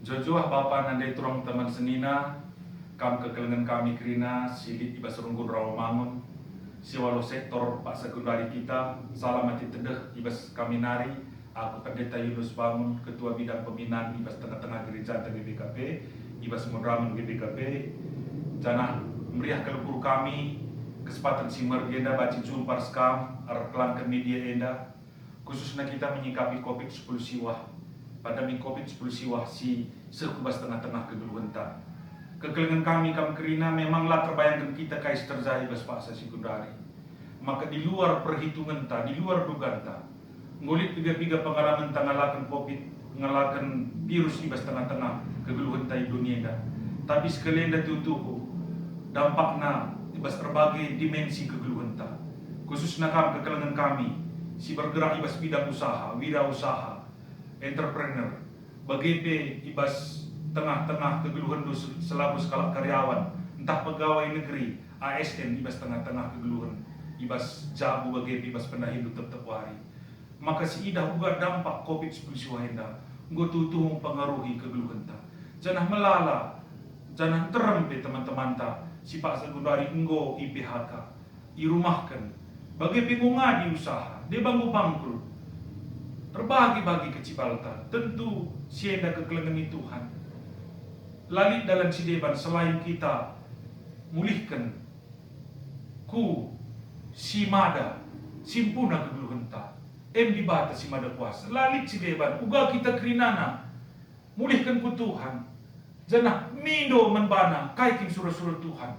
Jojoah Bapa nandai turang teman senina, kam kekelengan kami kerina, silit ibas rungkun rawamangun, siwalo sektor pak sekundari kita, salamati tedeh ibas kami nari, aku pendeta Yunus Bangun, ketua bidang pembinaan ibas tengah-tengah gereja GBKP, ibas Mudramun GBKP, jana meriah kelupur kami, kesempatan simer enda baci jumpar skam, arkelan ke media enda, khususnya kita menyikapi COVID-10 siwah. Pandemi COVID-10 siwah si sekubas tengah-tengah kegeluhenta. Kekelengan kami kerina memanglah terbayangkan kita kais terjadi bas paksa sekundari. Maka di luar perhitungan ta, di luar dugaan ta, ngulit tiga-tiga pengalaman ngalakan COVID, ngalakan virus ibas tengah-tengah kegeluhenta di dunia dah. Tapi sekalian dah tutup dampakna ibas berbagai dimensi kegeluhenta. Khususnya kekelengan kami si bergerak ibas bidang usaha, wirausaha, entrepreneur, bagi ibas tengah-tengah kegeluhan selaku skala karyawan, entah pegawai negeri, ASN ibas tengah-tengah kegeluhan, ibas jabu bagi ibas pernah hidup tetap wari. Maka si idah juga dampak COVID-10 siwahenda, nggo tutuh mempengaruhi kegeluhan ta. Janah melala, janah terempe teman-teman ta, si pak sekundari nggo IPHK, irumahkan, bagi pengunga di usaha, dia bangku-bangkrut, terbagi-bagi kecibalta, tentu sienda kekelengan Tuhan. Lalit dalam sideban selain kita mulihkan ku si mada simpuna kegeluhenta di batas si mada kuasa. Lalit sideban uga kita kerinana mulihkan ku Tuhan. Janah mindo menbana kaiting surah-surah Tuhan.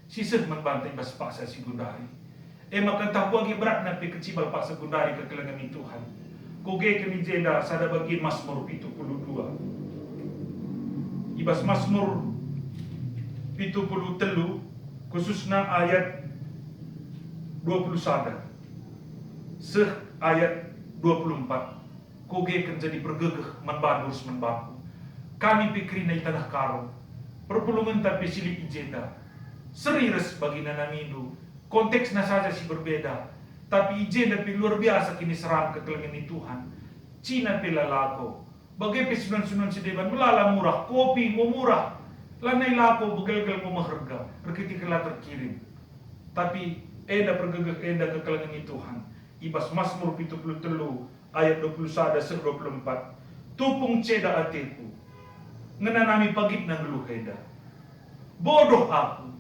Sisih menbantai bas paksa sekundari. Maka tak bagi berat napi kecibal pak sekundari kekelengan Tuhan. Koge kami jenda sada bagian Mazmur 72. Ibas Mazmur 73 khususnya ayat 20 sada. Seh ayat 24. Koge kan jadi bergegeh menbandus menbaku. Kami pikirin na tanah karo. Perpulungan tapi silik ijenda. Serius bagi nanamindo. Konteksnya saja sih berbeda. Tapi ijen dan luar biasa kini serang kekelengan Tuhan. Cina pela lako. Bagai pesunan-sunan sedeban melala murah. Kopi mau murah. Lanai lako begel-gel mau maharga. Reketiklah terkirim. Tapi enda pergegeh enda kekelengan Tuhan. Ibas Mazmur 73 ayat 21 se 24. Tupung ceda ateku. Ngenanami pagit na ngeluh enda. Bodoh aku.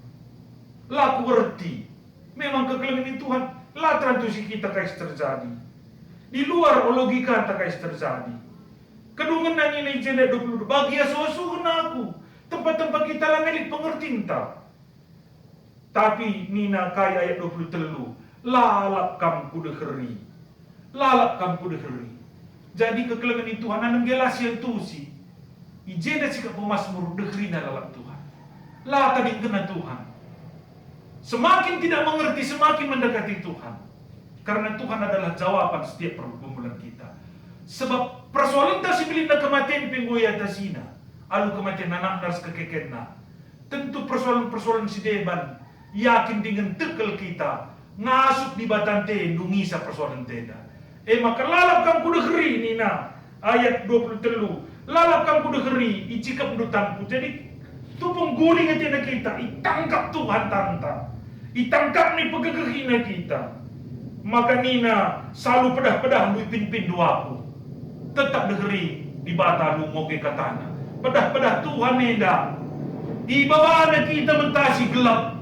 Laku berti. Memang kekelengan Tuhan. Latran tu si kita kais terjadi. Di luar logika tak kais terjadi. Kedungan nani na ijenda 22. Bagi aso-aso aku. Tempat-tempat kita lah milik pengertiin tak. Tapi nina kaya ayat 23. Lalap kam kuda heri. Lalap kam kuda heri. Jadi kekelengan Tuhan anang gelas yang tu si. Ijenda sikap pemasmur dehrina lalap Tuhan. Lah tadi kena Tuhan. Semakin tidak mengerti, semakin mendekati Tuhan. Karena Tuhan adalah jawaban setiap pergumulan kita. Sebab persoalan tak sibilin kematian penggoya tasina. Alu kematian anak nars kekekena. Tentu persoalan-persoalan si deban. Yakin dengan tekel kita. Ngasuk di batante, dungisa persoalan teda. Maka lalap kam kuda heri nina. Ayat 23. Lalap kam kuda heri, icikap dutanku. Jadi tupung guling aja kita. Itangkap Tuhan tanta. Itangkap nih pegegehina kita. Maka nina selalu pedah-pedah lu pin-pin duaku. Tetap degeri di bata lu ngoke katana. Pedah-pedah Tuhan nenda. Di bawah ada kita mentasi gelap.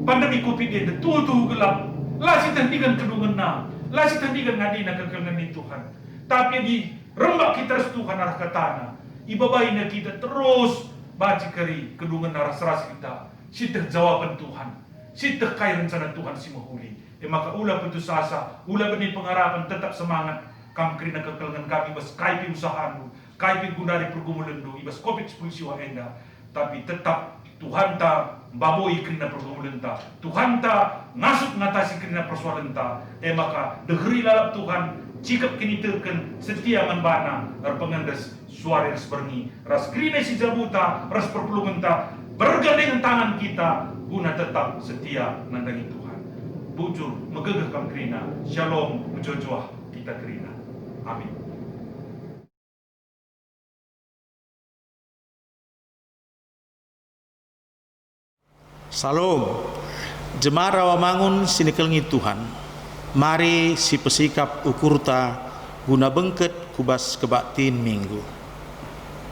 Pandemi COVID ini tutu gelap. Lasi tandikan kedungan na. Lasi tandikan ngadina kekelengan Tuhan. Tapi di rembak kita Tuhan arah katana. Ibabaina kita terus baci keri kedungan arah seras kita. Sitah jawaban Tuhan. Sitah kaya rencana Tuhan si mahuli. Maka ulah putus asa, ulah benih pengharapan, tetap semangat. Kam kerina kekelengan kami bas kaipi usahamu, kaipi gundari pergumulan du, ibas COVID-10 siwa enda. Tapi tetap Tuhan ta baboi kerina pergumulan ta. Tuhan ta ngasuk ngatasi kerina persoalan ta. Maka degeri lalap Tuhan, cikap kini teken setia menbana, pengendes suara ras berni, ras kerina si jabuta, ras perpulungan ta, bergandeng tangan kita, guna tetap setia nandangi Tuhan. Bujur megegeh kam kerina, shalom menjojoah kita kerina. Amin. Salam. Jemaat Rawamangun sinikelngi Tuhan. Mari si pesikap ukurta guna bengket kubas kebaktin minggu.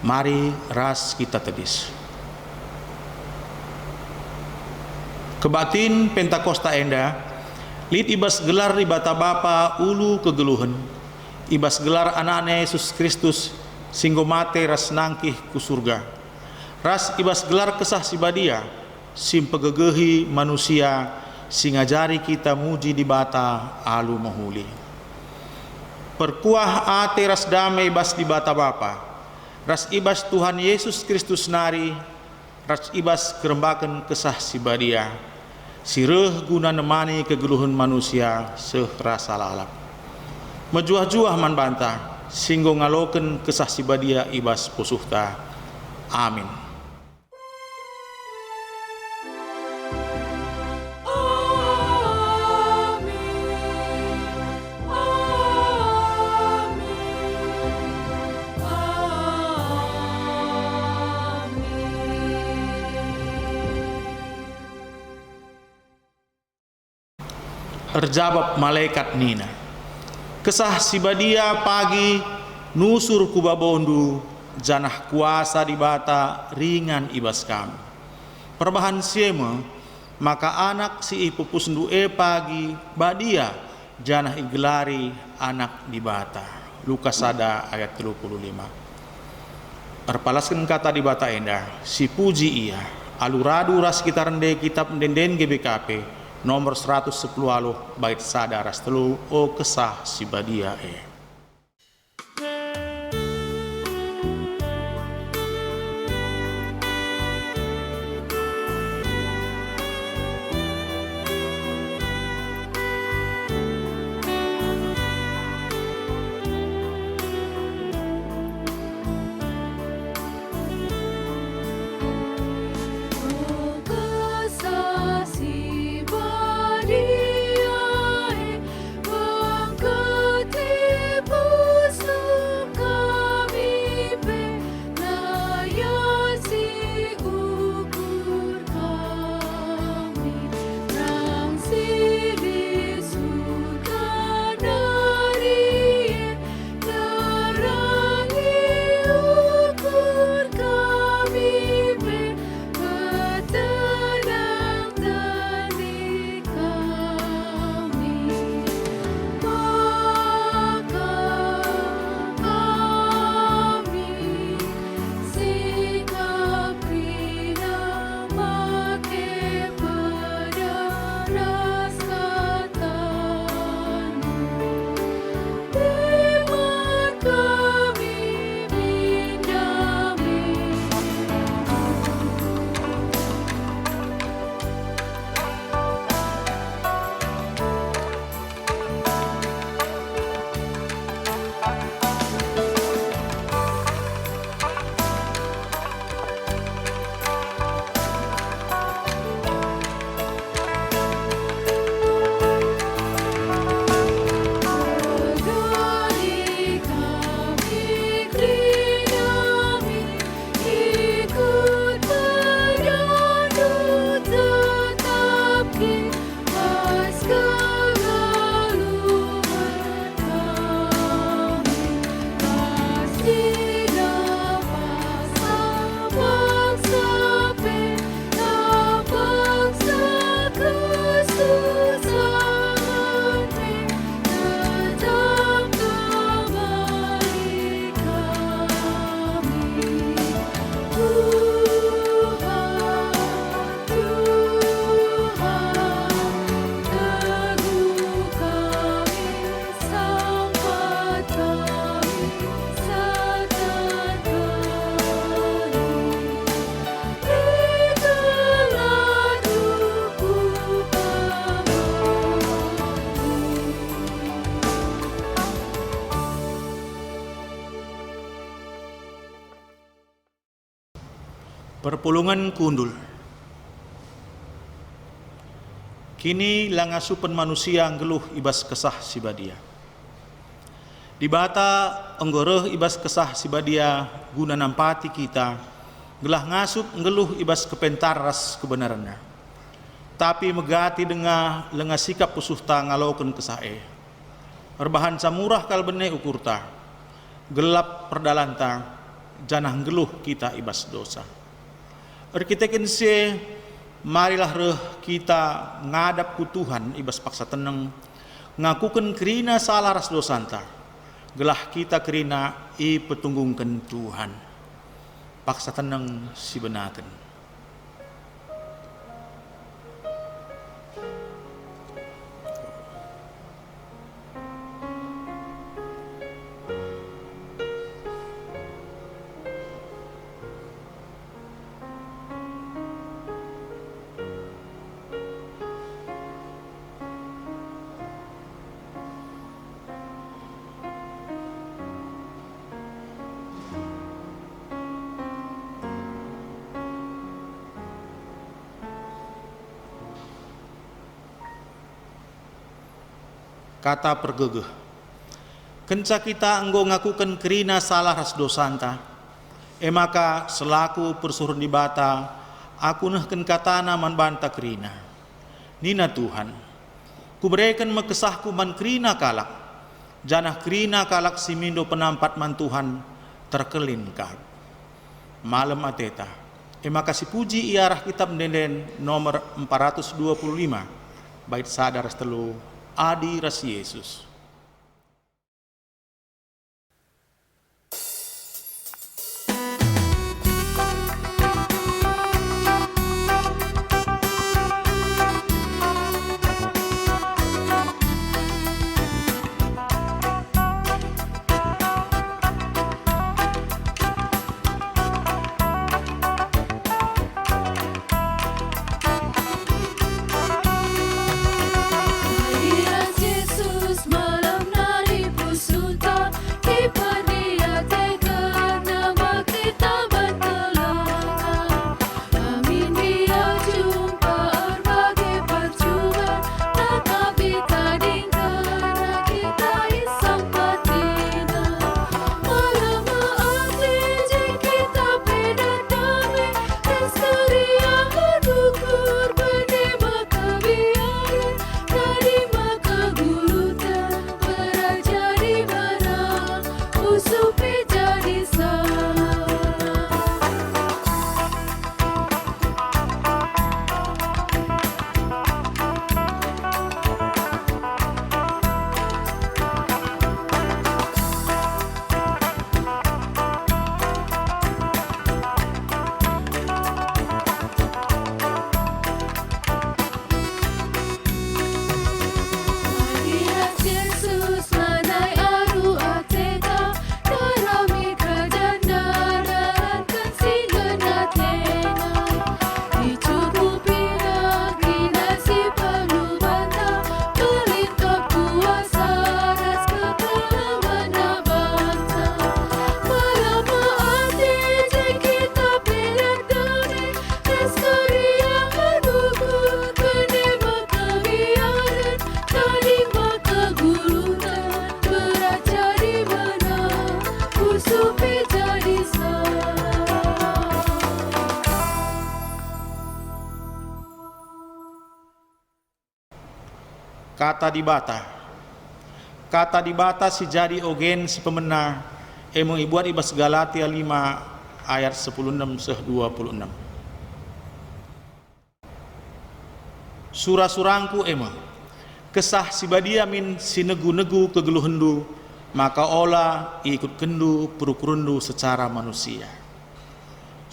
Mari ras kita tedis. Kebaktin Pentakosta enda, lid ibas gelar di bata Bapa ulu kegeluhan, ibas gelar anak-anak Yesus Kristus singgo mate ras nangkih ku surga. Ras ibas gelar kesah si badia, sim pegegehi manusia singajari kita muji di bata alu mahuli. Perkuah ate ras damai bas di bata Bapa, ras ibas Tuhan Yesus Kristus nari, ras ibas kerembakan kesah si badia, sireh guna nemani kegeluhan manusia serasa lalap. Mejuah-juah man bantah, singgo ngaloken kesah si badia ibas pusuhta. Amin. Terjawab malaikat nina, kesah si badia pagi nusur kubabondu, janah kuasa di bata ringan ibas kami. Perbahan siema, maka anak si ipupus ndu'e pagi badia janah igelari anak di bata. Lukas 1 ayat 35. Perpalaskan kata di bata endah, si puji ia, aluradu ras kita rende kitab denden GBKP, nomor 110 bait sadaras telu o kesah si badia e. Perpulungan kundul. Kini langasupen manusia nggeluh ibas kesah si badia. Di bata enggoreh ibas kesah si badia guna nampati kita, gelah ngasup nggeluh ibas kepentar ras kebenarannya. tapi megati denga lenga sikap pusuhta ngalauken kesae. Erbahan samurah kal bene ukurta, gelap perdalanta, janah geluh kita ibas dosa. Erkiteken se, marilah reh kita ngadap ku Tuhan ibas paksa teneng, ngakuken kerina salah ras dosanta, gelah kita kerina i petunggungken Tuhan. Paksa teneng si benaken. Kata pergegeh, kenca kita enggo ngakuken kerina salah ras dosanta, maka selaku persuruh di bata, aku nehken katana man banta kerina. Nina Tuhan, kuberikan mekesahku man kerina kalak, janah kerina kalak simindo penampat man Tuhan terkelin kag. Malam ateta, maka si puji iarah kitab denden nomor 425, bait sadar telu Adi ras Yesus. Kata di bata si jadi ogen si pemena emo ibuat ibas Galatia 5 ayat 16-26. Surah-surangku emo kesah si badia min si negu-negu kegeluhendu, maka olah ikut kendu perukurundu secara manusia.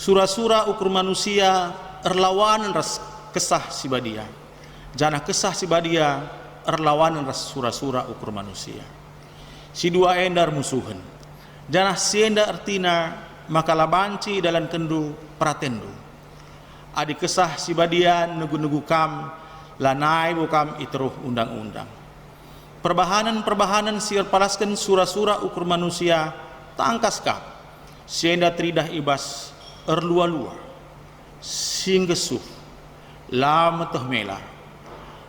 Surah-surah ukur manusia erlawanan ras kesah si badia, janah kesah si badia erlawanan ras surah-surah ukur manusia. Si dua endar musuhan, janah sienda artina maka labanci dalam kendu pratendu. Adi kesah si badia negu-negu kam lanai bukam iteruh undang-undang. Perbahanan siar palaskan surah-surah ukur manusia tangkas kap sienda tridah ibas erlua-lua singgesuh lameteh mela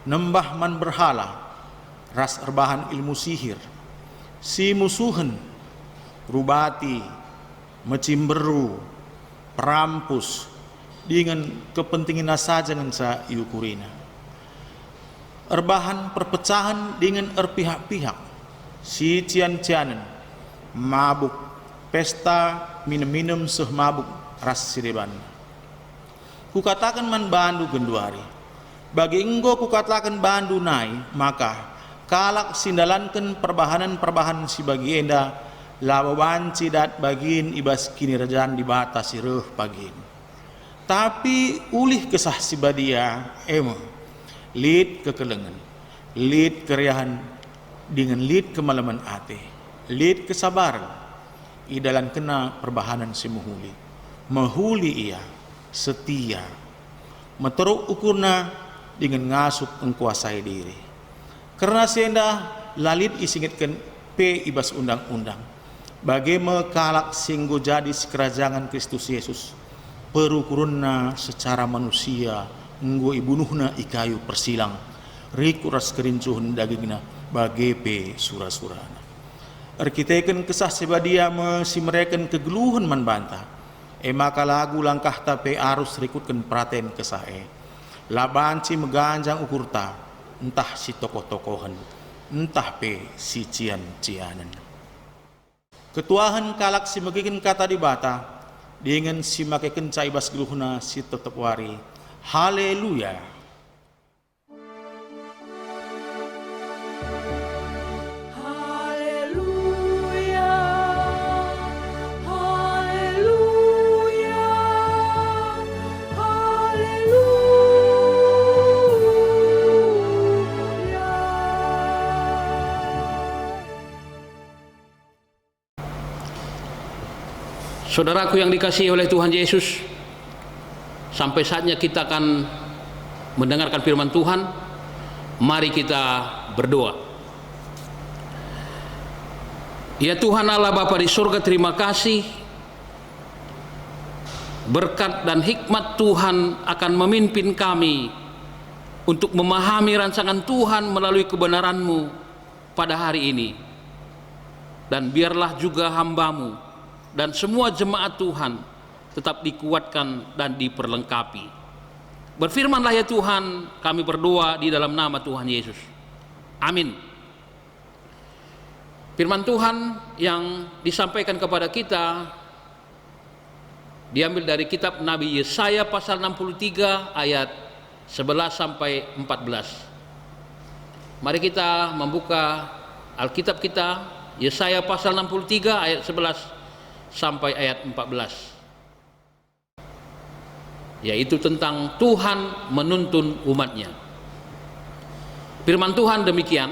nembah man berhala ras erbahan ilmu sihir si musuhen rubati mecimberu perampus dengan kepentingan saja dengan sa iukurina. erbahan perpecahan dengan erpihak-pihak, si cian-cianen, mabuk, pesta minum-minum seh mabuk ras sideban. Kukatakan man bandu genduari, bagi enggo kukatakan bandu nai, maka kalak sindalankan perbahanan-perbahanan si bagi enda lawanci dat bagin ibas kini rajaan di batas sireuh pagin. Tapi ulih kesah si badia emo lid kekelengan, lid keriahan dengan lid kemalaman ate, lid kesabaran idalan kena perbahanan si mahuli ia setia meteruk ukurna dengan ngasup engkuasai diri. Karena senda lalit isingitkan p ibas undang-undang bagi mekalak singgo jadi kerajaan Kristus Yesus perukurunna secara manusia nggo ibunuhna ikayu persilang rikuras kerincuhun dagingna bagi p surah-surahna. Arkiteken kesah sebadia mesimereken kegeluhan man bantah maka lagu langkah tape arus rikutkan praten kesah labanci meganjang ukurta entah si tokoh-tokohan entah pe si cian-cianan. Ketuahan kalak si megikin kata di bata dengan si makeken caibas geluhna si tetep wari. Haleluya. Saudaraku yang dikasihi oleh Tuhan Yesus, sampai saatnya kita akan mendengarkan firman Tuhan. Mari kita berdoa. Ya Tuhan Allah Bapa di surga, terima kasih berkat dan hikmat Tuhan akan memimpin kami untuk memahami rancangan Tuhan melalui kebenaran-Mu pada hari ini. Dan biarlah juga hamba-Mu dan semua jemaat Tuhan tetap dikuatkan dan diperlengkapi. Berfirmanlah ya Tuhan, kami berdoa di dalam nama Tuhan Yesus. Amin. Firman Tuhan yang disampaikan kepada kita diambil dari kitab Nabi Yesaya pasal 63 ayat 11 sampai 14. Mari kita membuka Alkitab kita, Yesaya pasal 63 ayat 11 sampai ayat 14, yaitu tentang Tuhan menuntun umatnya. Firman Tuhan demikian,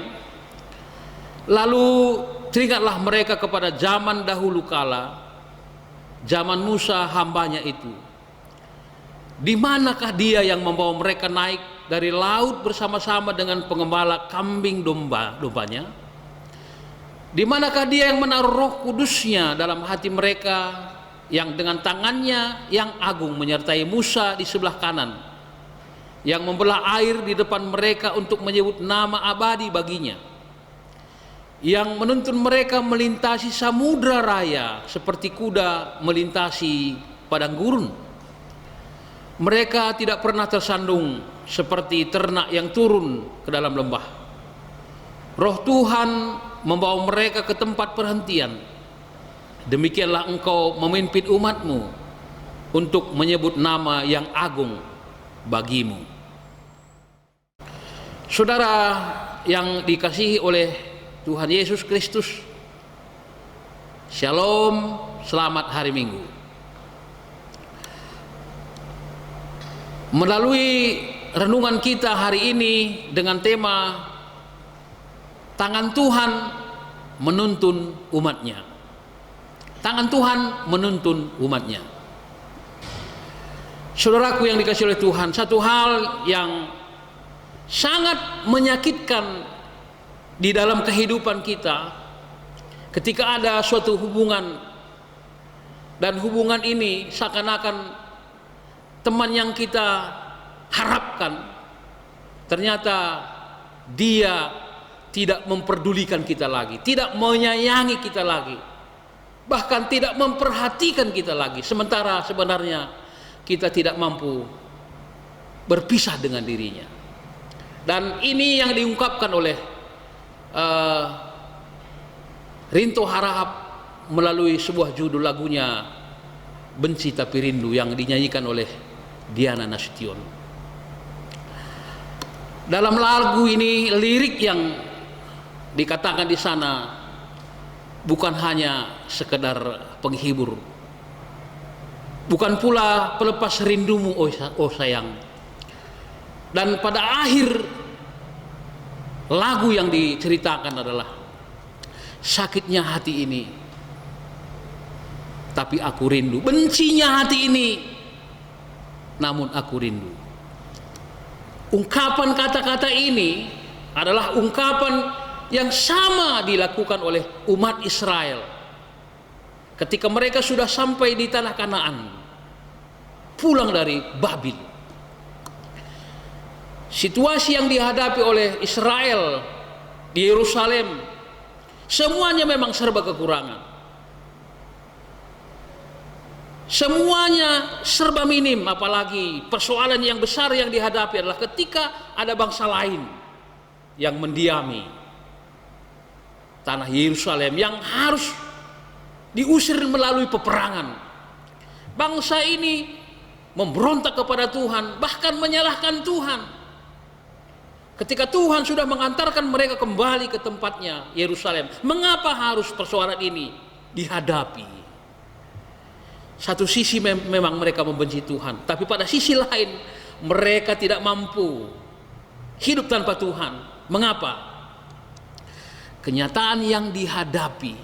lalu teringatlah mereka kepada zaman dahulu kala, zaman Musa hambanya itu. Di manakah dia yang membawa mereka naik dari laut bersama-sama dengan pengembala kambing dombanya? Di manakah dia yang menaruh Roh Kudusnya dalam hati mereka, yang dengan tangannya yang agung menyertai Musa di sebelah kanan, yang membelah air di depan mereka untuk menyebut nama abadi baginya, yang menuntun mereka melintasi samudra raya seperti kuda melintasi padang gurun. Mereka tidak pernah tersandung seperti ternak yang turun ke dalam lembah. Roh Tuhan membawa mereka ke tempat perhentian. Demikianlah Engkau memimpin umat-Mu untuk menyebut nama yang agung bagi-Mu. Saudara yang dikasihi oleh Tuhan Yesus Kristus, Shalom, selamat hari Minggu. Melalui renungan kita hari ini dengan tema Tangan Tuhan menuntun umatnya. Tangan Tuhan menuntun umatnya. Saudaraku yang dikasihi oleh Tuhan, satu hal yang sangat menyakitkan di dalam kehidupan kita ketika ada suatu hubungan, dan hubungan ini seakan-akan teman yang kita harapkan ternyata dia tidak memperdulikan kita lagi, tidak menyayangi kita lagi, bahkan tidak memperhatikan kita lagi, sementara sebenarnya kita tidak mampu berpisah dengan dirinya. Dan ini yang diungkapkan oleh Rinto Harahap melalui sebuah judul lagunya Benci Tapi Rindu yang dinyanyikan oleh Diana Nasution. Dalam lagu ini lirik yang dikatakan di sana bukan hanya sekedar penghibur, bukan pula pelepas rindumu oh sayang. Dan pada akhir lagu yang diceritakan adalah sakitnya hati ini tapi aku rindu, bencinya hati ini namun aku rindu. Ungkapan kata-kata ini adalah ungkapan yang sama dilakukan oleh umat Israel ketika mereka sudah sampai di tanah Kanaan, pulang dari Babil. Situasi yang dihadapi oleh Israel di Yerusalem semuanya memang serba kekurangan. Semuanya serba minim, apalagi persoalan yang besar yang dihadapi adalah ketika ada bangsa lain yang mendiami tanah Yerusalem yang harus diusir melalui peperangan. Bangsa ini memberontak kepada Tuhan, bahkan menyalahkan Tuhan. Ketika Tuhan sudah mengantarkan mereka kembali ke tempatnya Yerusalem, mengapa harus persoalan ini dihadapi? Satu sisi memang mereka membenci Tuhan, tapi pada sisi lain mereka tidak mampu hidup tanpa Tuhan. Mengapa? Kenyataan yang dihadapi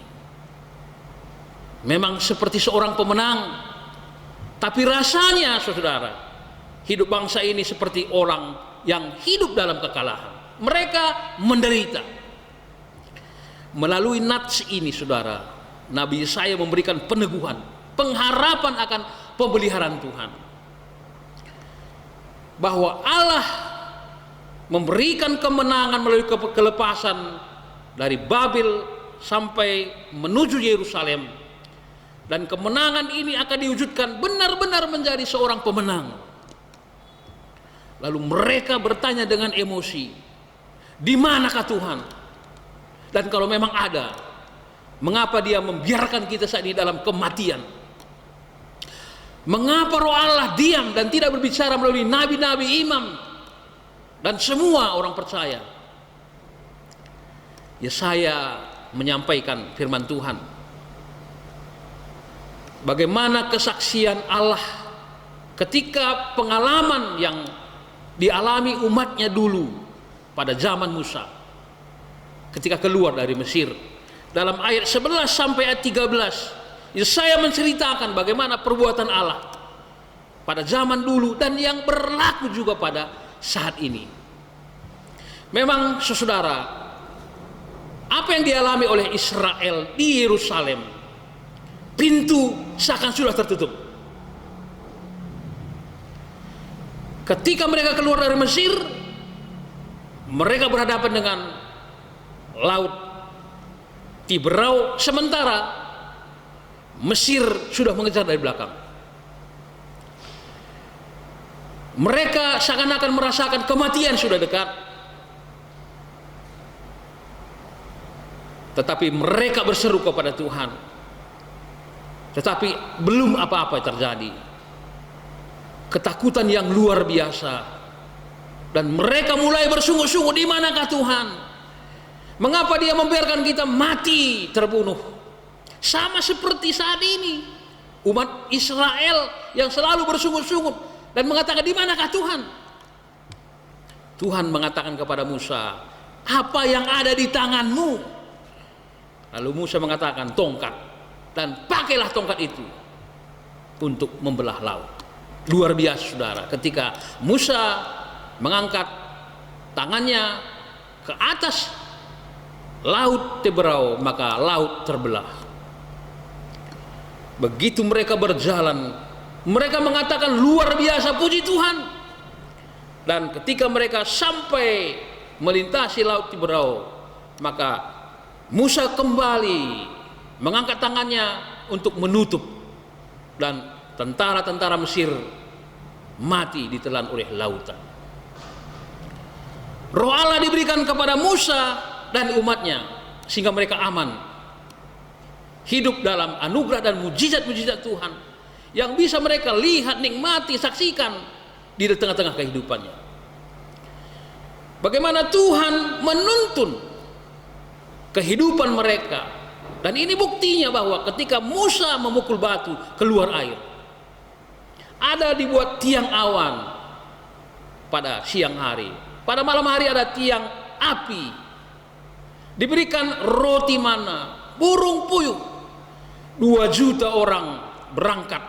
memang seperti seorang pemenang, tapi rasanya saudara, hidup bangsa ini seperti orang yang hidup dalam kekalahan. Mereka menderita. Melalui nats ini saudara, Nabi Yesaya memberikan peneguhan, pengharapan akan pemeliharaan Tuhan, bahwa Allah memberikan kemenangan melalui kelepasan dari Babil sampai menuju Yerusalem, dan kemenangan ini akan diwujudkan benar-benar menjadi seorang pemenang. Lalu mereka bertanya dengan emosi, di manakah Tuhan? Dan kalau memang ada, mengapa Dia membiarkan kita saat ini dalam kematian? Mengapa Roh Allah diam dan tidak berbicara melalui nabi-nabi, imam, dan semua orang percaya? Yesaya menyampaikan firman Tuhan, bagaimana kesaksian Allah ketika pengalaman yang dialami umatnya dulu pada zaman Musa ketika keluar dari Mesir. Dalam ayat 11 sampai ayat 13 Yesaya menceritakan bagaimana perbuatan Allah pada zaman dulu dan yang berlaku juga pada saat ini. Memang saudara, apa yang dialami oleh Israel di Yerusalem, pintu seakan sudah tertutup. Ketika mereka keluar dari Mesir, mereka berhadapan dengan laut Tiberau, sementara Mesir sudah mengejar dari belakang. Mereka seakan-akan merasakan kematian sudah dekat, tetapi mereka berseru kepada Tuhan, tetapi belum apa-apa terjadi. Ketakutan yang luar biasa, dan mereka mulai bersungut-sungut, di manakah Tuhan? Mengapa Dia membiarkan kita mati terbunuh? Sama seperti saat ini umat Israel yang selalu bersungut-sungut dan mengatakan, di manakah Tuhan? Tuhan mengatakan kepada Musa, apa yang ada di tanganmu? Lalu Musa mengatakan, tongkat, dan pakailah tongkat itu untuk membelah laut. Luar biasa saudara, ketika Musa mengangkat tangannya ke atas laut Tiberau, maka laut terbelah. Begitu mereka berjalan, mereka mengatakan, luar biasa, puji Tuhan. Dan ketika mereka sampai melintasi laut Tiberau, maka Musa kembali mengangkat tangannya untuk menutup, dan tentara-tentara Mesir mati ditelan oleh lautan. Roh Allah diberikan kepada Musa dan umatnya sehingga mereka aman hidup dalam anugerah dan mujizat-mujizat Tuhan yang bisa mereka lihat, nikmati, saksikan di tengah-tengah kehidupannya. Bagaimana Tuhan menuntun kehidupan mereka, dan ini buktinya bahwa ketika Musa memukul batu keluar air, ada dibuat tiang awan pada siang hari, pada malam hari ada tiang api, diberikan roti mana, burung puyuh, 2 juta orang berangkat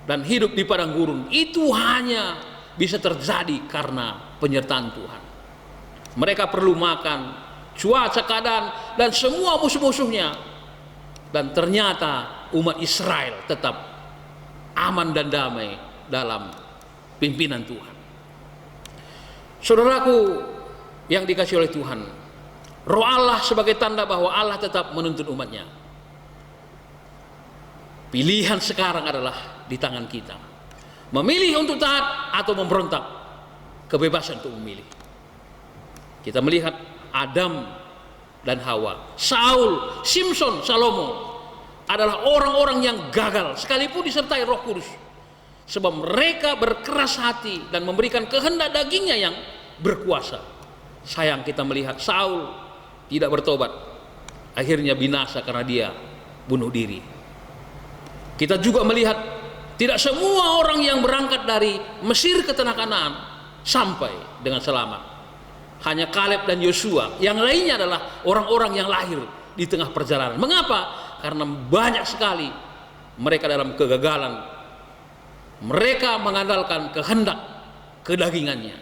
dan hidup di padang gurun. Itu hanya bisa terjadi karena penyertaan Tuhan. Mereka perlu makan, cuaca, keadaan, dan semua musuh-musuhnya. Dan ternyata umat Israel tetap aman dan damai dalam pimpinan Tuhan. Saudaraku yang dikasihi oleh Tuhan, Roh Allah sebagai tanda bahwa Allah tetap menuntun umatnya. Pilihan sekarang adalah di tangan kita. Memilih untuk taat atau memberontak, kebebasan untuk memilih. Kita melihat Adam dan Hawa, Saul, Simpson, Salomo adalah orang-orang yang gagal sekalipun disertai Roh Kudus. Sebab mereka berkeras hati dan memberikan kehendak dagingnya yang berkuasa. Sayang kita melihat Saul tidak bertobat, akhirnya binasa karena dia bunuh diri. Kita juga melihat tidak semua orang yang berangkat dari Mesir ke tanah Kanaan sampai dengan selamat. Hanya Kaleb dan Yosua, yang lainnya adalah orang-orang yang lahir di tengah perjalanan. Mengapa? Karena banyak sekali mereka dalam kegagalan. Mereka mengandalkan kehendak kedagingannya.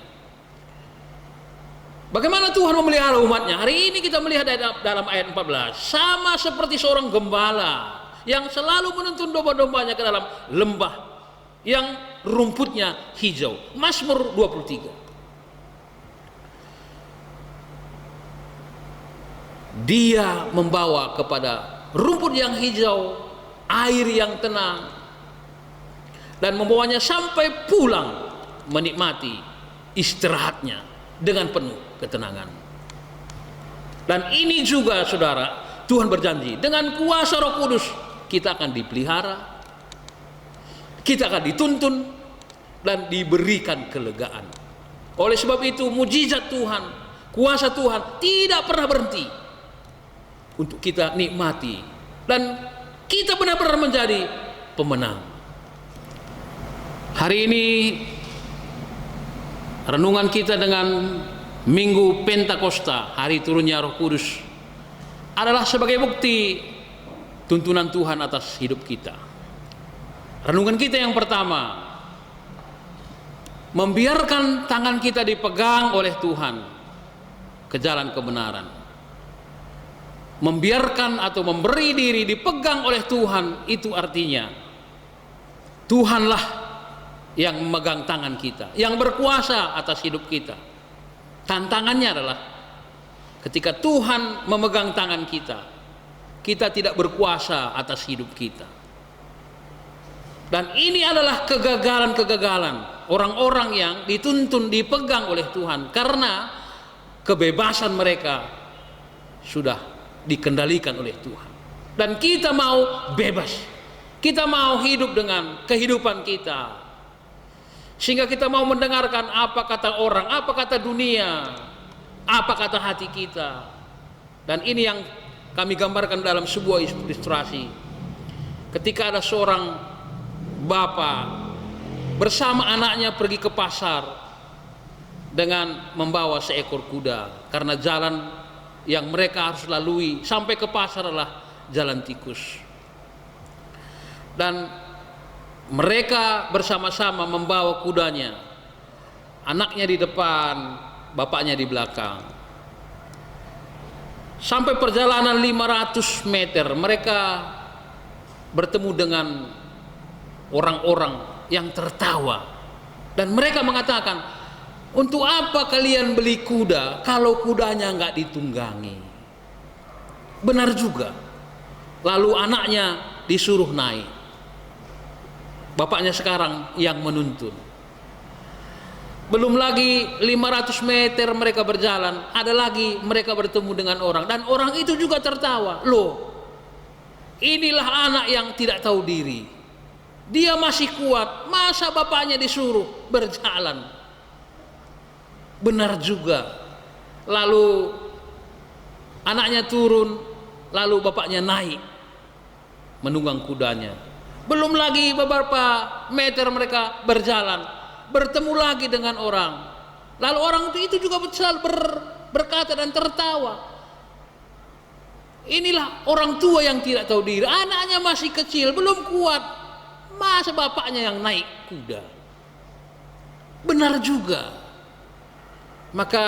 Bagaimana Tuhan memelihara umatnya? Hari ini kita melihat dalam ayat 14, sama seperti seorang gembala yang selalu menuntun domba-dombanya ke dalam lembah yang rumputnya hijau. Mazmur 23. Dia membawa kepada rumput yang hijau, air yang tenang, dan membawanya sampai pulang menikmati istirahatnya dengan penuh ketenangan. Dan ini juga saudara, Tuhan berjanji dengan kuasa Roh Kudus kita akan dipelihara, kita akan dituntun dan diberikan kelegaan. Oleh sebab itu mujizat Tuhan, kuasa Tuhan tidak pernah berhenti untuk kita nikmati, dan kita benar-benar menjadi pemenang. Hari ini renungan kita dengan Minggu Pentakosta, hari turunnya Roh Kudus, adalah sebagai bukti tuntunan Tuhan atas hidup kita. Renungan kita yang pertama, membiarkan tangan kita dipegang oleh Tuhan ke jalan kebenaran. Membiarkan atau memberi diri dipegang oleh Tuhan, itu artinya Tuhanlah yang memegang tangan kita, yang berkuasa atas hidup kita. Tantangannya adalah ketika Tuhan memegang tangan kita, kita tidak berkuasa atas hidup kita. Dan ini adalah kegagalan-kegagalan orang-orang yang dituntun, dipegang oleh Tuhan, karena kebebasan mereka sudah dikendalikan oleh Tuhan. Dan kita mau bebas, kita mau hidup dengan kehidupan kita, sehingga kita mau mendengarkan apa kata orang, apa kata dunia, apa kata hati kita. Dan ini yang kami gambarkan dalam sebuah ilustrasi. Ketika ada seorang bapak bersama anaknya pergi ke pasar dengan membawa seekor kuda, karena jalan yang mereka harus lalui sampai ke pasar adalah jalan tikus. Dan mereka bersama-sama membawa kudanya, anaknya di depan, bapaknya di belakang. Sampai perjalanan 500 meter mereka bertemu dengan orang-orang yang tertawa, dan mereka mengatakan, untuk apa kalian beli kuda kalau kudanya nggak ditunggangi? Benar juga. Lalu anaknya disuruh naik, bapaknya sekarang yang menuntun. Belum lagi 500 meter mereka berjalan, ada lagi mereka bertemu dengan orang, dan orang itu juga tertawa. Loh, inilah anak yang tidak tahu diri. Dia masih kuat, masa bapaknya disuruh berjalan? Benar juga. Lalu anaknya turun, lalu bapaknya naik menunggang kudanya. Belum lagi beberapa meter mereka berjalan, bertemu lagi dengan orang. Lalu orang itu juga berkata dan tertawa. Inilah orang tua yang tidak tahu diri. Anaknya masih kecil, belum kuat, masa bapaknya yang naik kuda? Benar juga. Maka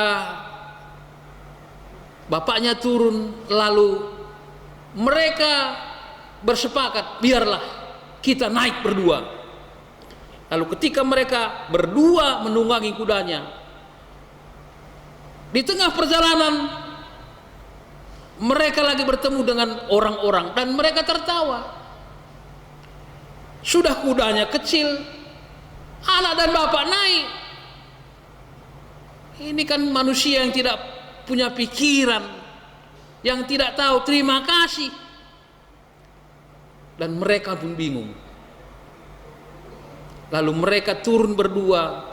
bapaknya turun, lalu mereka bersepakat, biarlah kita naik berdua. Lalu ketika mereka berdua menunggangi kudanya, di tengah perjalanan mereka lagi bertemu dengan orang-orang dan mereka tertawa. Sudah kudanya kecil, anak dan bapak naik. Ini kan manusia yang tidak punya pikiran, yang tidak tahu terima kasih. Dan mereka pun bingung. Lalu mereka turun berdua,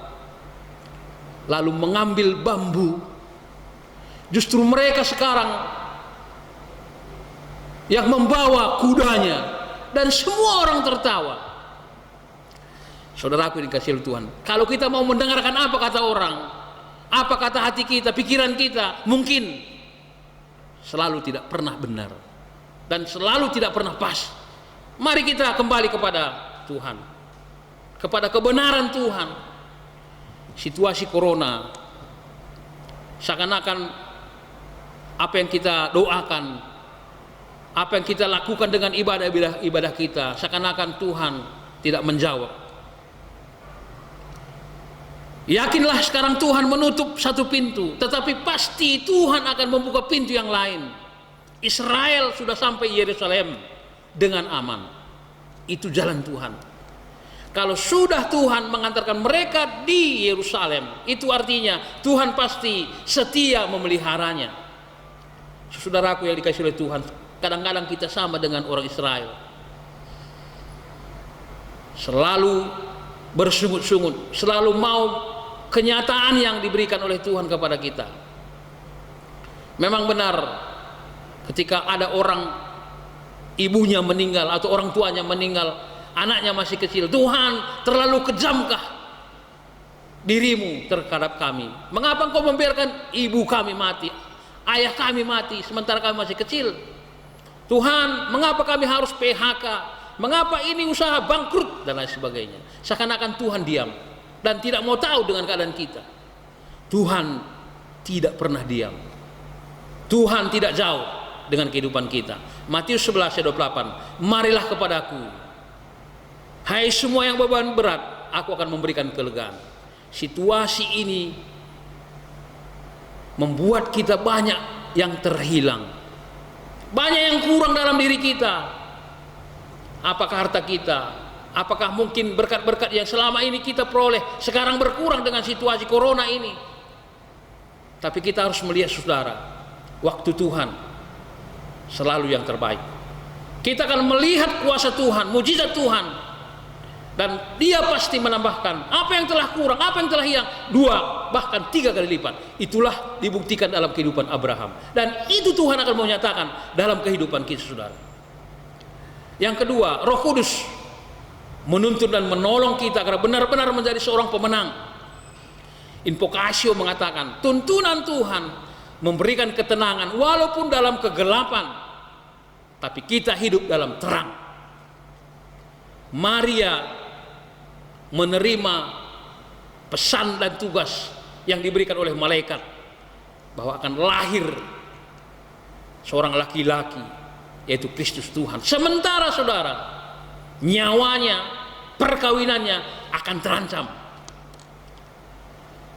lalu mengambil bambu. Justru mereka sekarang yang membawa kudanya, dan semua orang tertawa. Saudaraku yang dikasihi Tuhan, kalau kita mau mendengarkan apa kata orang, apa kata hati kita, pikiran kita, mungkin selalu tidak pernah benar dan selalu tidak pernah pas. Mari kita kembali kepada Tuhan, kepada kebenaran Tuhan. Situasi corona seakan-akan apa yang kita doakan, apa yang kita lakukan dengan ibadah kita, seakan-akan Tuhan tidak menjawab. Yakinlah sekarang Tuhan menutup satu pintu, tetapi pasti Tuhan akan membuka pintu yang lain. Israel sudah sampai Yerusalem dengan aman. Itu jalan Tuhan. Kalau sudah Tuhan mengantarkan mereka di Yerusalem, itu artinya Tuhan pasti setia memeliharanya. Saudaraku yang dikasihi oleh Tuhan, kadang-kadang kita sama dengan orang Israel, selalu bersungut-sungut, selalu mau kenyataan yang diberikan oleh Tuhan kepada kita. Memang benar, ketika ada orang ibunya meninggal atau orang tuanya meninggal, anaknya masih kecil, Tuhan terlalu kejamkah dirimu terhadap kami? Mengapa engkau membiarkan ibu kami mati, ayah kami mati sementara kami masih kecil? Tuhan, mengapa kami harus PHK? Mengapa ini usaha bangkrut dan lain sebagainya? Seakan-akan Tuhan diam dan tidak mau tahu dengan keadaan kita. Tuhan tidak pernah diam. Tuhan tidak jauh dengan kehidupan kita. Matius 11:28, marilah kepadaku, hai semua yang beban berat, aku akan memberikan kelegaan. Situasi ini membuat kita banyak yang terhilang, banyak yang kurang dalam diri kita. Apakah harta kita? Apakah mungkin berkat-berkat yang selama ini kita peroleh sekarang berkurang dengan situasi corona ini? Tapi kita harus melihat, saudara, waktu Tuhan selalu yang terbaik. Kita akan melihat kuasa Tuhan, mujizat Tuhan, dan Dia pasti menambahkan apa yang telah kurang, apa yang telah hilang, 2 bahkan 3 kali lipat. Itulah dibuktikan dalam kehidupan Abraham, dan itu Tuhan akan menyatakan dalam kehidupan kita, saudara. Yang kedua, Roh Kudus menuntun dan menolong kita agar benar-benar menjadi seorang pemenang. Invokasio mengatakan, tuntunan Tuhan memberikan ketenangan walaupun dalam kegelapan, tapi kita hidup dalam terang. Maria menerima pesan dan tugas yang diberikan oleh malaikat bahwa akan lahir seorang laki-laki, yaitu Kristus Tuhan. Sementara saudara, nyawanya, perkawinannya akan terancam.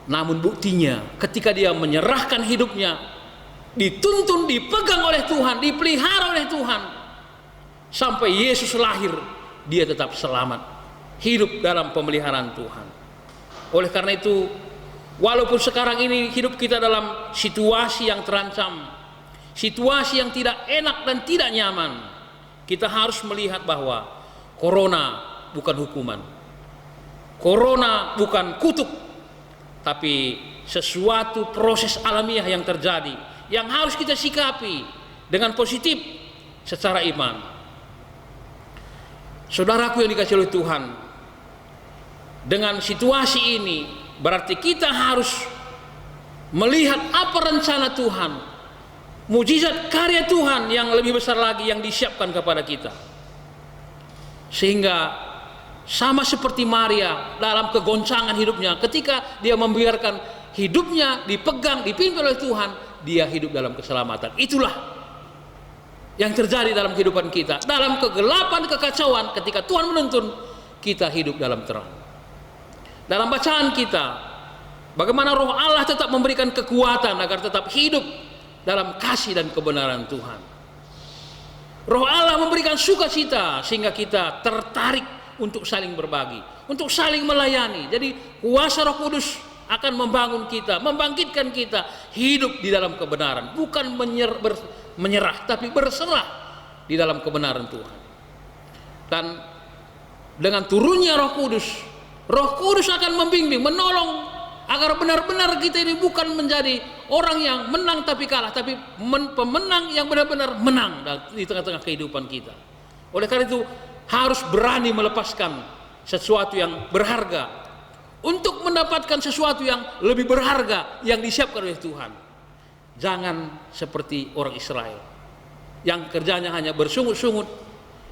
Namun buktinya ketika dia menyerahkan hidupnya, dituntun, dipegang oleh Tuhan, dipelihara oleh Tuhan, sampai Yesus lahir, dia tetap selamat, hidup dalam pemeliharaan Tuhan. Oleh karena itu, Walaupun sekarang ini hidup kita dalam situasi yang terancam, situasi yang tidak enak dan tidak nyaman, kita harus melihat bahwa corona bukan hukuman, corona bukan kutuk, tapi sesuatu proses alamiah yang terjadi, yang harus kita sikapi dengan positif secara iman. Saudaraku yang dikasihi oleh Tuhan, dengan situasi ini berarti kita harus melihat apa rencana Tuhan, mujizat karya Tuhan yang lebih besar lagi yang disiapkan kepada kita. Sehingga sama seperti Maria dalam kegoncangan hidupnya, ketika dia membiarkan hidupnya dipegang, dipimpin oleh Tuhan, dia hidup dalam keselamatan. Itulah yang terjadi dalam kehidupan kita. Dalam kegelapan, kekacauan, ketika Tuhan menuntun, kita hidup dalam terang. Dalam bacaan kita, bagaimana Roh Allah tetap memberikan kekuatan agar tetap hidup dalam kasih dan kebenaran Tuhan. Roh Allah memberikan sukacita sehingga kita tertarik untuk saling berbagi, untuk saling melayani. Jadi kuasa Roh Kudus akan membangun kita, membangkitkan kita hidup di dalam kebenaran, bukan menyerah, tapi berserah di dalam kebenaran Tuhan. Dan dengan turunnya Roh Kudus akan membimbing, menolong agar benar-benar kita ini bukan menjadi orang yang menang tapi kalah, tapi pemenang yang benar-benar menang di tengah-tengah kehidupan kita. Oleh karena itu harus berani melepaskan sesuatu yang berharga untuk mendapatkan sesuatu yang lebih berharga yang disiapkan oleh Tuhan. Jangan seperti orang Israel yang kerjanya hanya bersungut-sungut,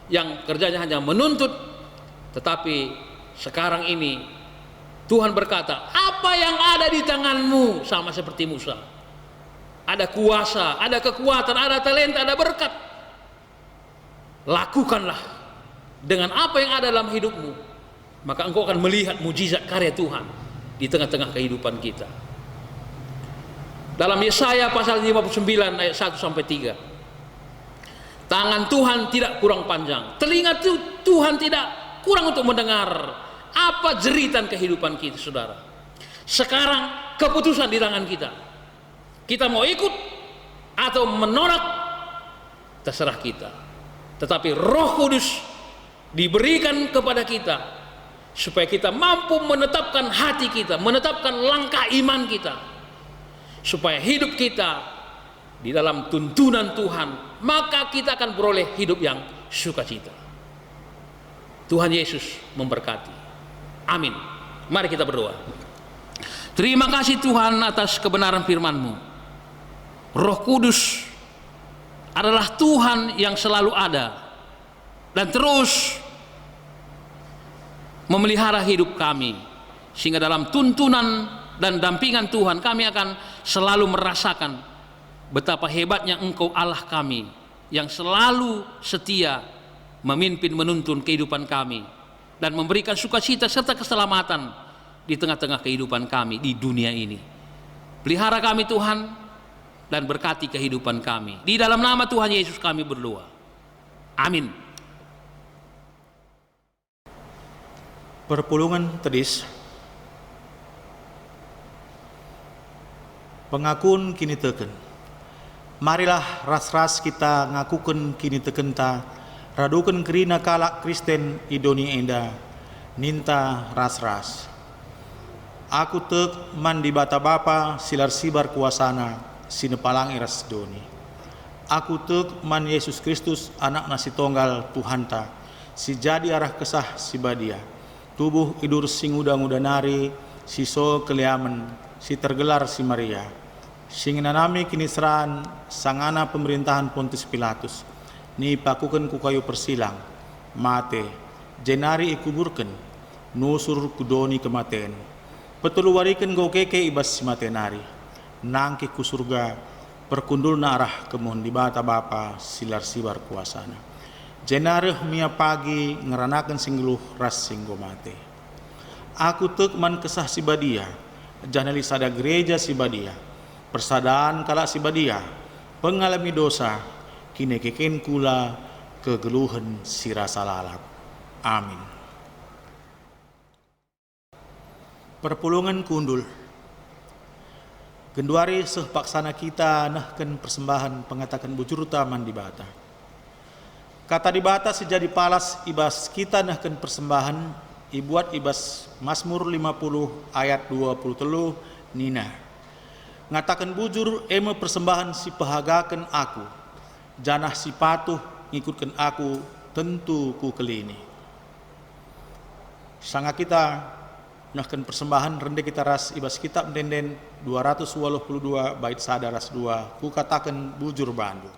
yang kerjanya hanya menuntut, tetapi sekarang ini Tuhan berkata, apa yang ada di tanganmu, sama seperti Musa. Ada kuasa, ada kekuatan, ada talenta, ada berkat. Lakukanlah dengan apa yang ada dalam hidupmu, maka engkau akan melihat mujizat karya Tuhan di tengah-tengah kehidupan kita. Dalam Yesaya pasal 59 ayat 1 sampai 3. Tangan Tuhan tidak kurang panjang, telinga Tuhan tidak kurang untuk mendengar apa jeritan kehidupan kita, saudara. Sekarang keputusan di tangan kita. Kita mau ikut atau menolak, terserah kita. Tetapi Roh Kudus diberikan kepada kita supaya kita mampu menetapkan hati kita, menetapkan langkah iman kita, supaya hidup kita di dalam tuntunan Tuhan, maka kita akan beroleh hidup yang sukacita. Tuhan Yesus memberkati. Amin. Mari kita berdoa. Terima kasih Tuhan atas kebenaran firman-Mu. Roh Kudus adalah Tuhan yang selalu ada dan terus memelihara hidup kami, sehingga dalam tuntunan dan dampingan Tuhan kami akan selalu merasakan betapa hebatnya Engkau Allah kami yang selalu setia memimpin menuntun kehidupan kami dan memberikan sukacita serta keselamatan di tengah-tengah kehidupan kami di dunia ini. Pelihara kami Tuhan dan berkati kehidupan kami. Di dalam nama Tuhan Yesus kami berdoa. Amin. Perpulungan tedis. Pengakuan kini teken. Marilah ras-ras kita ngakukan kini teken ta, radukan kerina kalak Kristen idoni enda, ninta ras-ras. Aku tek man di bata bapa silar sibar kuasana, sinepalang iras doni. Aku tek man Yesus Kristus anak nasi tonggal Tuhanta, si jadi arah kesah si badia. Tubuh idur sing udang-udanari, si so keliaman, si tergelar si Maria. Sing nanami kini seran sangana pemerintahan Pontius Pilatus. Ni pakukan ku kayu persilang, mate, jenari ikuburkan, nusur kudoni kematen. Petuluwarikan go keke ibas si matenari, nangki ku surga, perkundul na arah kemun di bata bapa silar sibar kuasana. Jenareh mia pagi ngeranakan singluh ras singgo mate. Aku tek man kesah si badia, janali sada gereja si badia, persadaan kala si badia, pengalami dosa, kini keken kula kegeluhan si rasa lalap. Amin. Perpulungan kundul. Genduari seh paksana kita nahken persembahan pengatakan bujur taman di bata. Kata di bata sejadi palas ibas kita nahken persembahan ibuat ibas Mazmur 50 ayat 23 nina. Ngatakan bujur eme persembahan si pahagakan aku. Janah si patuh ngikutkan aku tentu ku kelini. Sanga kita nahkan persembahan rende kita ras ibas kitab denden 282 bait sada ras 2 ku katakan bujur bandu.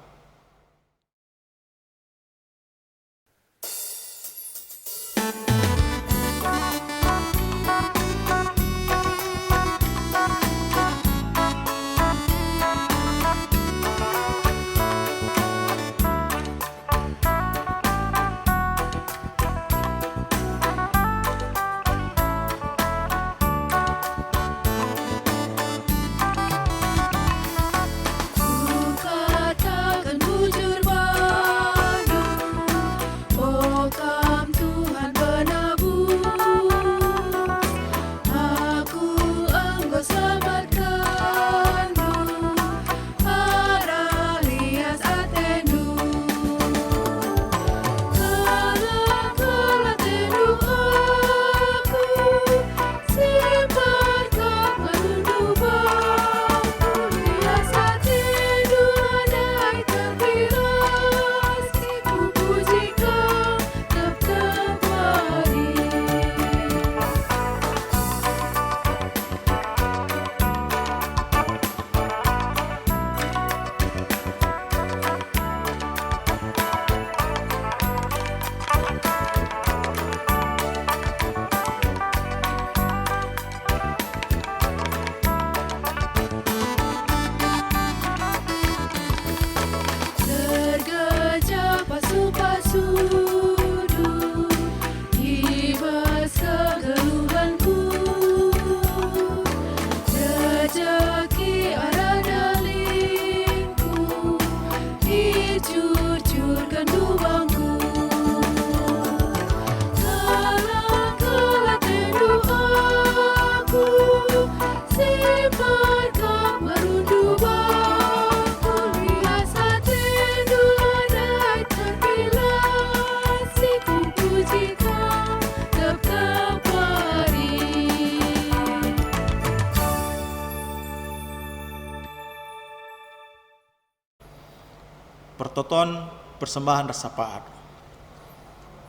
Pertoton persembahan rasa paat.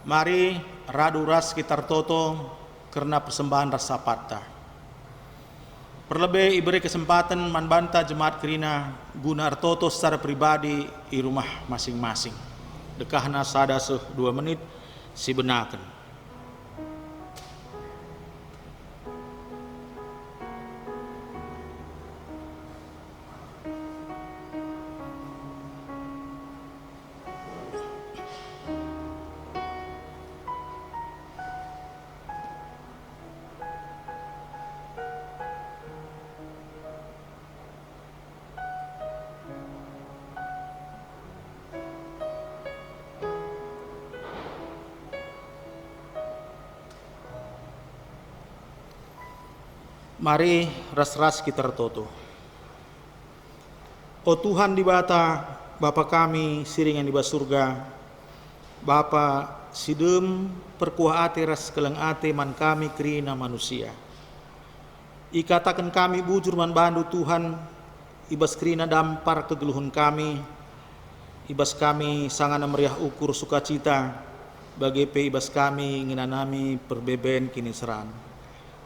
Mari radu ras kita toto karena persembahan rasa patta. Perlebih iberi kesempatan manbanta jemaat kerina guna artoto secara pribadi di rumah masing-masing. Dekahna sada 2 menit si benaken. Mari ras-ras kita tertoto. O Tuhan di bata, Bapa kami siringan di bas surga, Bapa sidem perkuah ate ras keleng ate man kami kerina manusia. Ikatakan kami bujur man bandu Tuhan, ibas kerina dampar kegeluhun kami, ibas kami sangana meriah ukur sukacita, bagi pe ibas kami nginanami perbeben kini seran.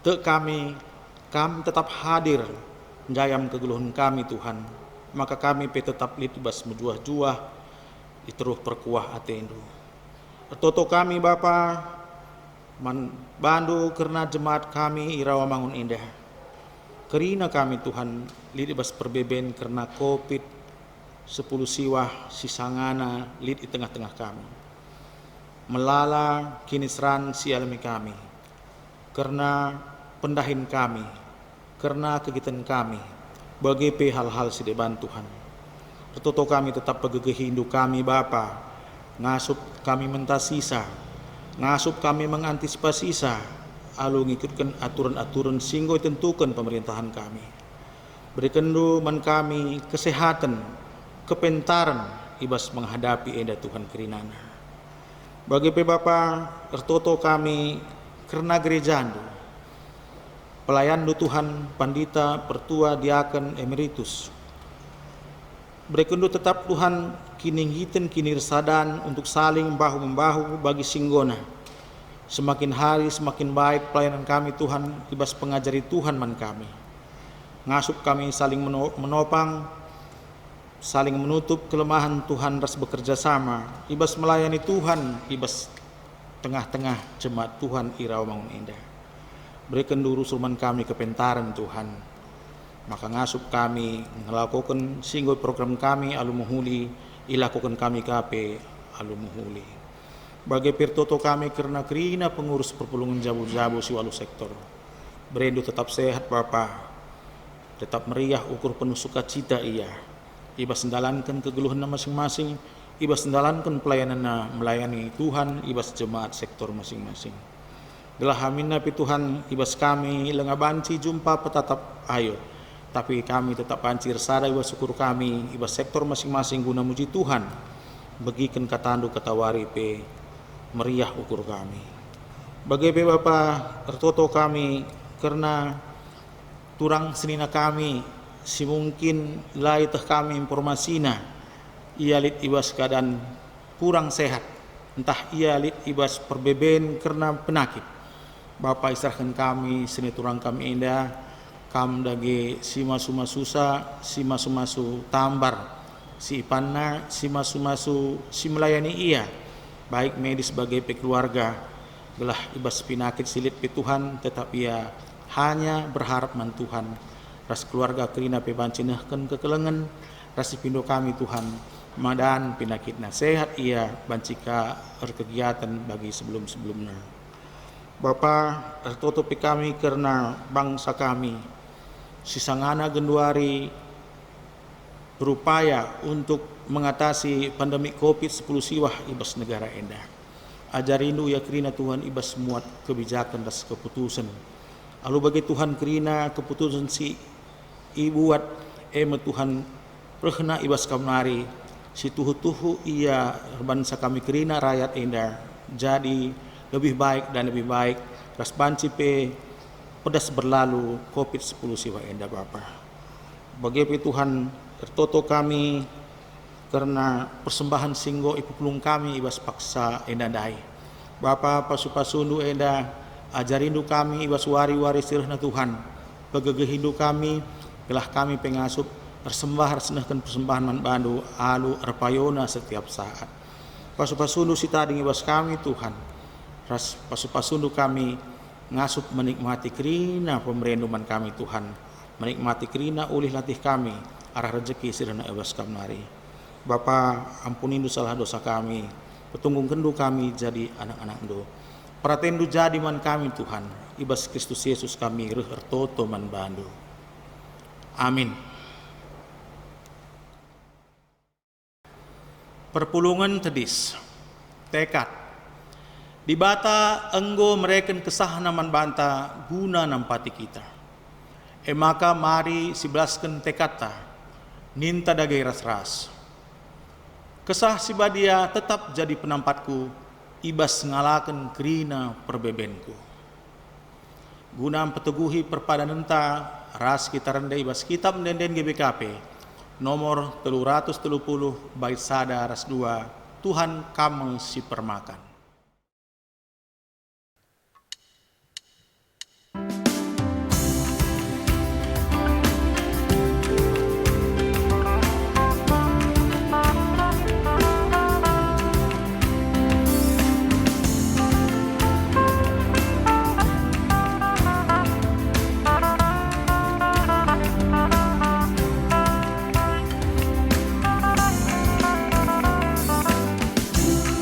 Te kami tetap hadir jayam kegeluhan kami Tuhan, maka kami pe tetap litibas mejuah-juah diteruh perkuah atendu. Toto kami Bapa bandu karena jemaat kami irawa mangun indah. Kerina kami Tuhan litibas perbeben karena COVID 10 siwah sisangana lit di tengah-tengah kami. Melala kini seran si alami kami. Karena pendahin kami, karena kegiatan kami, bagi pe hal-hal si deban Tuhan. Tertoto kami tetap pegegeh hindu kami Bapa, ngasup kami mentasisa, ngasup kami mengantisipasi alu ngikutkan aturan-aturan singgo tentukan pemerintahan kami. Berikan du man kami kesehatan, kepentaran ibas menghadapi enda Tuhan kerinana. Bagi pe Bapa tertoto kami karena gereja andu, pelayan du Tuhan, pandita, pertua, diaken, emeritus. Berikan du tetap Tuhan kininghitan kinirsadan untuk saling bahu-membahu bagi singgona. Semakin hari semakin baik pelayanan kami Tuhan, ibas pengajari Tuhan man kami. Ngasup kami saling menopang, saling menutup kelemahan Tuhan, ras bekerja sama, ibas melayani Tuhan, ibas tengah-tengah jemaat Tuhan irau mangun indah. Berikan dulu surman kami kepentaran Tuhan, maka ngasup kami ngelakukan singgol program kami alu muhuli, ilakukan kami kape alu muhuli. Bagi pirtoto kami karena kerina pengurus perpulungan jabu-jabu si walu sektor. Berendu tetap sehat Bapa, tetap meriah ukur penuh sukacita ia. Ibas sendalankan kegeluhan masing-masing, ibas sendalankan pelayanan melayani Tuhan, ibas jemaat sektor masing-masing. Gelah amin napi Tuhan, ibas kami lengabanci jumpa petatap ayo. Tapi kami tetap pancir sada ibas syukur kami, ibas sektor masing-masing guna muji Tuhan. Bagikan katandu katawari pe meriah ukur kami. Bagi pe Bapa tertoto kami karena turang senina kami si mungkin lai teh kami informasina ialit ibas keadaan kurang sehat, entah ialit ibas perbeben karena penyakit. Bapa isarkan kami seni turang kami indah kam dage si masu-masusa, si masu-masu tambar, si ipanna, si masu-masu si melayani ia, baik medis sebagai keluarga, gelah ibas penyakit silit pe Tuhan, tetap ia hanya berharap man Tuhan. Ras keluarga kerina pe bancinahkan kekelengan, ras pindo kami Tuhan, madan penyakitna sehat ia bancika berkegiatan bagi sebelum-sebelumnya. Bapa tertutup kami karena bangsa kami, sisangana genduari berupaya untuk mengatasi pandemi COVID-10 siwah ibas negara endah. Ajarindu ya kerina Tuhan ibas muat kebijakan dan keputusan. Lalu bagi Tuhan kerina keputusan si ibuat Tuhan rehna ibas kamari si tuhu-tuhu ia bangsa kami kerina rakyat endah jadi lebih baik dan lebih baik. Ras banci pe pedas berlalu COVID-10 siwah endah Bapa. Bagi Tuhan tertoto kami karena persembahan singgo ipupulung kami ibas paksa enda dai. Bapa pasu-pasundu enda ajarindu kami ibas wari-wari sirhna Tuhan. Pegegehindu kami gelah kami pengasup persembah resnahkan persembahan man bandu alu erpayona setiap saat. Pasu-pasundu si tading ibas kami Tuhan. Ras pasu-pasundu kami ngasup menikmati kerina pemerinduman kami Tuhan. Menikmati kerina ulih latih kami arah rezeki sirhna ibas kamari. Bapa ampunin salah dosa kami, petunggung kendu kami jadi anak-anak do. Pratendu jadi man kami Tuhan, ibas Kristus Yesus kami reh ertoto man bandu. Amin. Perpulungan tedis, tekad. Di bata enggo mereken kesahna man banta guna nampati kita. Maka mari sibelaskan tekata, ninta dagai ras-ras. Kesah si badia tetap jadi penampatku, ibas ngalaken kerina perbebenku. Guna peteguhi perpadanenta, ras kita rendah ibas kitab denden GBKP, nomor 330 bait sada ras 2, Tuhan kamu si permakan.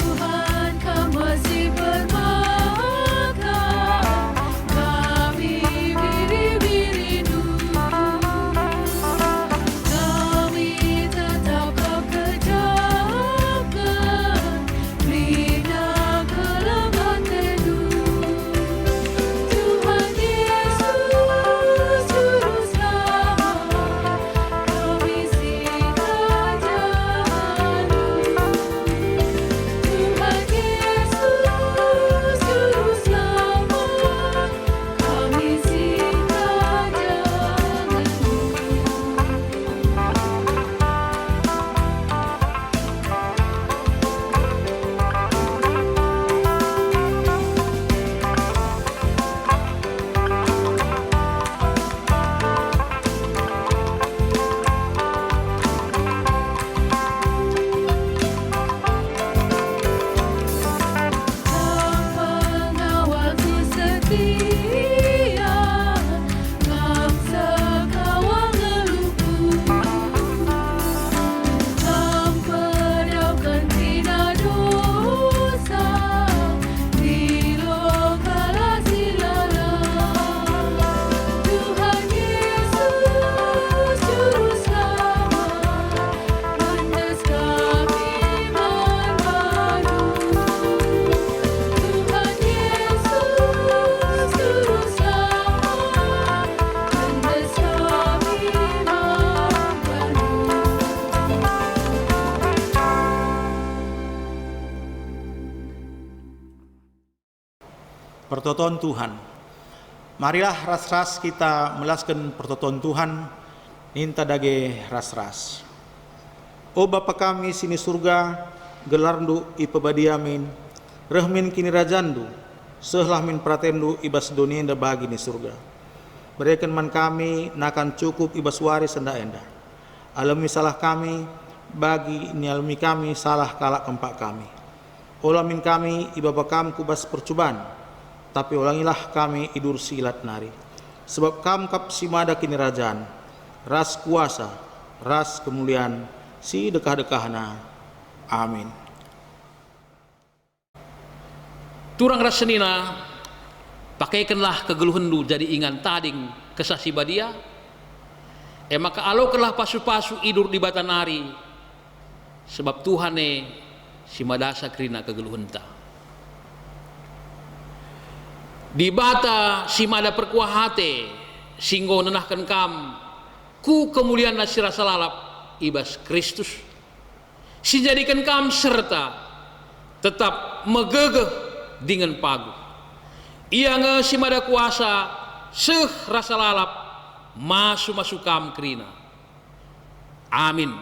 Tuhan kami Pertotoan Tuhan. Marilah ras-ras kita melaskan pertotoan Tuhan, ninta dage ras-ras. O Bapa kami sini surga, gelarndu ipabadiamin, rehmin kini rajandu, sehlah min pratendu ibas dunia enda bagi ni surga. Berikan man kami nakan cukup ibas waris enda enda. Alami salah kami, bagi ni alami kami salah kalak kempak kami. Olamin kami ibaba kam kubas percubaan, tapi ulangilah kami idur silat nari. Sebab kam kap simada kini rajaan, ras kuasa, ras kemuliaan, si dekah-dekahna. Amin. Turang rasenina, pakaikanlah kegeluhendu jadi ingan tading kesah sibadia. Maka alokanlah pasu-pasu idur di batanari, sebab Tuhane si madasa krina kegeluhenta. Di bata si mada perkuahate, singgo nenahkan kam, ku kemuliaan nasira salalap ibas Kristus. Si jadikan kam serta tetap megegeh dengan pagu. Ia nge si mada kuasa seh rasa lalap masuk kam krina. Amin.